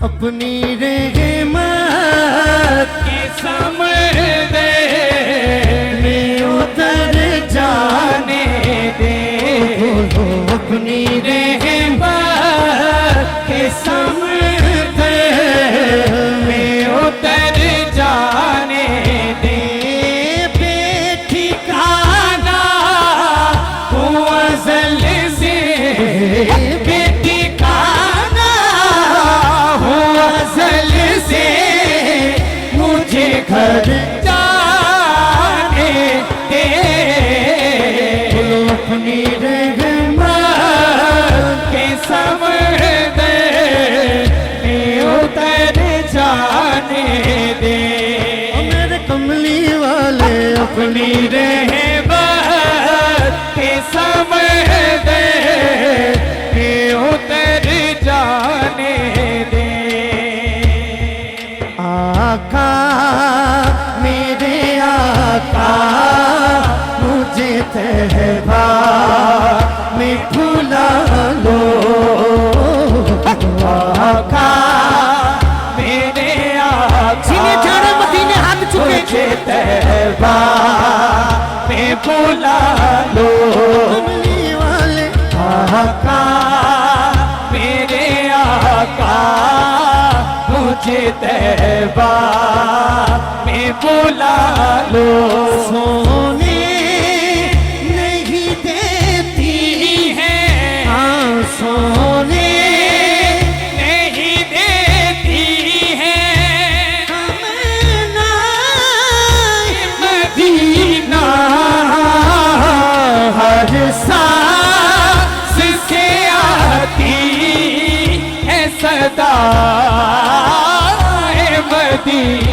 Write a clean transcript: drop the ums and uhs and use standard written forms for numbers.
अपनी रहमत के समझे में उतर जाने दे, अपनी रहमत के समझे में उतर जाने दे। बेठिकाना वो अज़ल से, बेठिकाना वो अज़ल से मुझे घर जाने दे। अपनी रहमत के समझे में उतर जाने दे। मेरे कमली वाले अपनी रहमत के समझे में उतर जाने दे। आका मेरे आका मुझे तहबा में भुला लो। आका मेरे आका सीने झाड़े मदीने हाथ चुके तहबा में भुला लो। कमली वाले आका मेरे आका मुझे तहबा में बुला लो। सोने नहीं देती है, हाँ सोने नहीं देती है मदीना, हर सांस से आती है सदा मदीना।